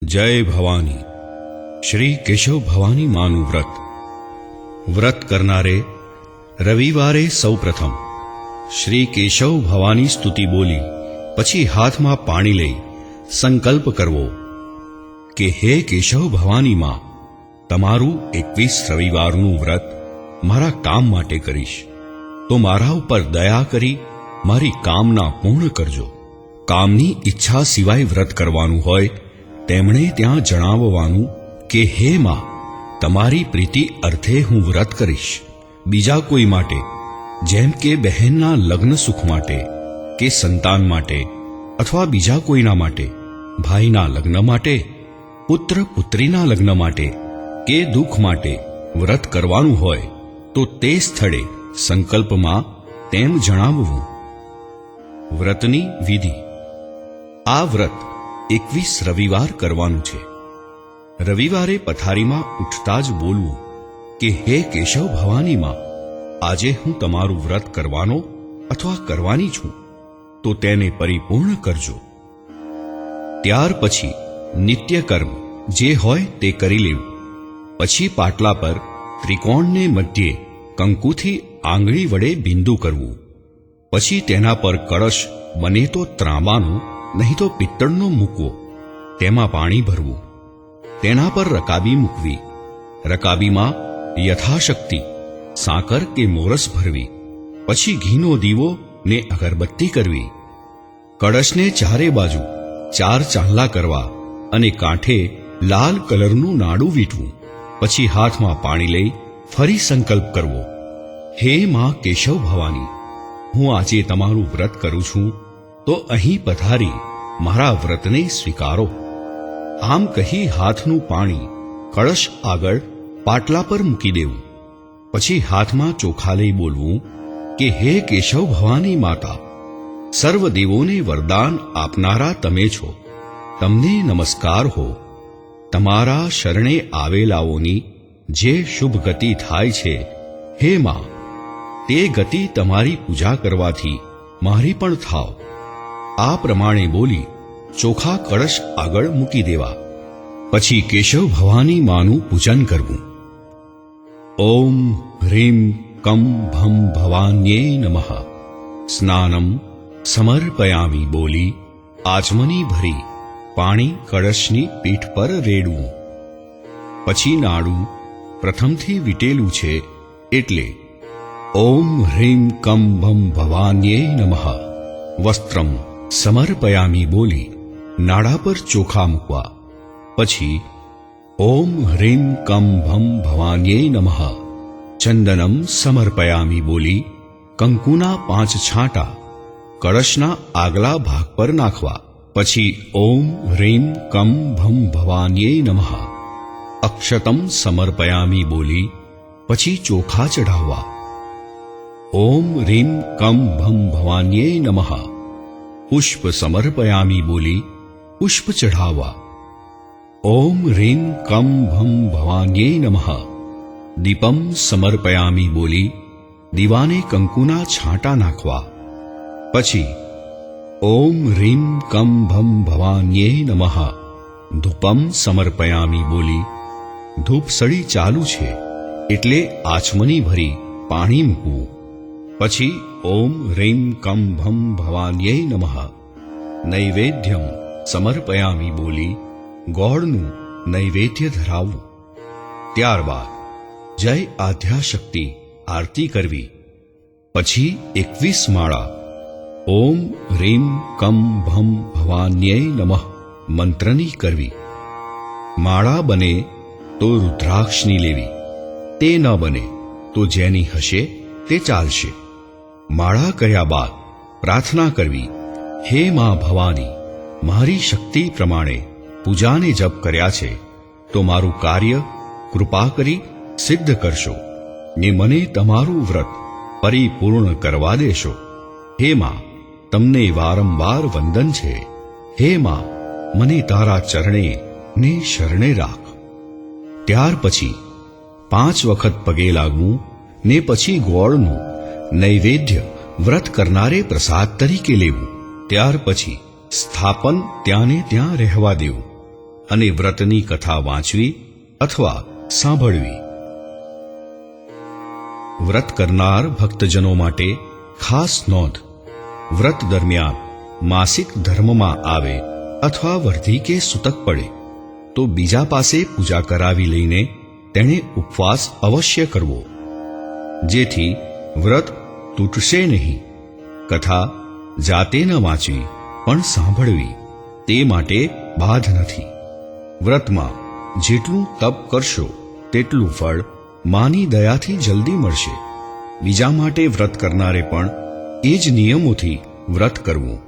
જય ભવાની. શ્રી કેશવ ભવાની માનું વ્રત કરનારે રવિવારે સૌપ્રથમ શ્રી કેશવ ભવાની સ્તુતિ બોલી પછી હાથમાં પાણી લઈ સંકલ્પ કરવો કે હે કેશવ ભવાની માં, તમારું 21 રવિવારનું વ્રત મારા કામ માટે કરીશ, તો મારા ઉપર દયા કરી મારી કામના પૂર્ણ કરજો. કામની ઈચ્છા સિવાય વ્રત કરવાનું હોય તેમણે ત્યાં જણાવવાનું કે હે માં, તમારી પ્રીતિ અર્થે હું વ્રત કરીશ. બીજા કોઈ માટે, જેમ કે બહેનના લગ્ન સુખ માટે કે સંતાન માટે અથવા બીજા કોઈના માટે, ભાઈના લગ્ન માટે, પુત્ર પુત્રીના લગ્ન માટે કે દુઃખ માટે વ્રત કરવાનું હોય તો તે સ્થળે સંકલ્પમાં તેમ જણાવવું. વ્રતની વિધિ. આ વ્રત 21 રવિવાર કરવાનું છે. રવિવારે પથારીમાં ઉઠતા જ બોલવું કે હે કેશવ ભવાની માં, આજે હું તમારું વ્રત કરવાનો અથવા કરવાની છું, તો તેને પરિપૂર્ણ કરજો. ત્યાર પછી નિત્યકર્મ જે હોય તે કરી લેવું. પછી પાટલા પર ત્રિકોણને મધ્યે કંકુથી આંગળી વડે બિંદુ કરવું. પછી તેના પર કળશ બને તો ત્રાંબાનો, નહીં તો પિત્તળનો મૂકવો. તેમાં પાણી ભરવું. તેના પર રકાબી મૂકવી. રકાબીમાં યથાશક્તિ સાકર કે મોરસ ભરવી. પછી ઘીનો દીવો ને અગરબત્તી કરવી. કળશને ચારે બાજુ 4 ચાંદલા કરવા અને કાંઠે લાલ કલરનું નાડું વીંટવું. પછી હાથમાં પાણી લઈ ફરી સંકલ્પ કરવો, હે માં કેશવ ભવાની, હું આજે તમારું વ્રત કરું છું, તો અહીં પધારી મારા વ્રતને સ્વીકારો. આમ કહી હાથનું પાણી કળશ આગળ પાટલા પર મૂકી દેવું. પછી હાથમાં ચોખા લઈ બોલવું કે હે કેશવ ભવાની માતા, સર્વ દેવોને વરદાન આપનારા તમે છો, તમને નમસ્કાર હો. તમારા શરણે આવેલાઓની જે શુભ ગતિ થાય છે, હે માં, તે ગતિ તમારી પૂજા કરવાથી મારી પણ થાવ. આ પ્રમાણે બોલી ચોખા કળશ આગળ મૂકી દેવા. પછી કેશવ ભવાની માનું પૂજન કરવું. ઓમ હ્રીમ કમ ભમ ભવાન્યે નમઃ સ્નાનમ સમર્પયામિ બોલી આચમની ભરી પાણી કળશની પીઠ પર રેડવું. પછી નાડું પ્રથમથી વીટેલું છે એટલે ઓમ હ્રીમ કમ ભમ ભવાન્યે નમઃ વસ્ત્રમ સમર્પયામિ બોલી નાડા પર ચોખા મૂકવા. પછી ઓમ હ્રીમ કમ ભમ ભવાન્યે નમઃ ચંદનમ સમર્પયામિ બોલી કંકુના 5 છાંટા કળશના આગલા ભાગ પર નાખવા. પછી ઓમ હ્રીમ કમ ભમ ભવાન્યે નમઃ અક્ષતમ સમર્પયામિ બોલી પછી ચોખા ચઢાવવા. ઓમ હ્રીમ કમ ભમ ભવાન્યે નમઃ પુષ્પ સમર્પયામિ બોલી પુષ્પ ચઢાવવા. ઓમ હ્રીમ કમ ભમ ભવાન્યે નમઃ દીપમ સમર્પયામિ બોલી દીવાને કંકુના છાંટા નાખવા. પછી ઓમ હ્રીમ કમ ભમ ભવાન્યે નમઃ ધૂપમ સમર્પયામિ બોલી ધૂપ સળી ચાલુ છે એટલે આચમની ભરી પાણી મૂકવું. પછી ઓમ હ્રીમ કમ ભમ ભવાન્યે નમઃ નૈવેદ્યમ સમર્પયામિ બોલી ગોળનું નૈવેદ્ય ધરાવવું. ત્યારબાદ જય આદ્યાશક્તિ આરતી કરવી. પછી 21 માળા ઓમ હ્રીમ કમ ભમ ભવાન્યે નમઃ મંત્રની કરવી. માળા બને તો રુદ્રાક્ષની લેવી, તે ન બને તો જેની હશે તે ચાલશે. માળા કર્યા બાદ પ્રાર્થના કરવી, હે માં ભવાની, મારી શક્તિ પ્રમાણે પૂજાને જપ કર્યા છે, તો મારું કાર્ય કૃપા કરી સિદ્ધ કરશો ને મને તમારું વ્રત પરિપૂર્ણ કરવા દેશો. હે માં, તમને વારંવાર વંદન છે. હે માં, મને તારા ચરણે ને શરણે રાખ. ત્યાર પછી 5 વખત પગે લાગવું ને પછી ગોળનું નૈવેદ્ય વ્રત કરનારે પ્રસાદ તરીકે લેવું. ત્યાર પછી સ્થાપન ત્યાંને ત્યાં રહેવા દેવું અને વ્રતની કથા વાંચવી અથવા સાંભળવી. વ્રત કરનાર ભક્તજનો માટે ખાસ નોંધ: વ્રત દરમિયાન માસિક ધર્મમાં આવે અથવા વર્ધી કે સૂતક પડે તો બીજા પાસે પૂજા કરાવી લઈને તેણે ઉપવાસ અવશ્ય કરવો, જેથી વ્રત તૂટશે નહીં. કથા જાતે ન વાંચવી પણ સાંભળવી તે માટે બાધ નથી. વ્રતમાં જેટલું તપ કરશો તેટલું ફળ માની દયાથી જલ્દી મળશે. બીજા માટે વ્રત કરનારે પણ એ જ નિયમોથી વ્રત કરવું.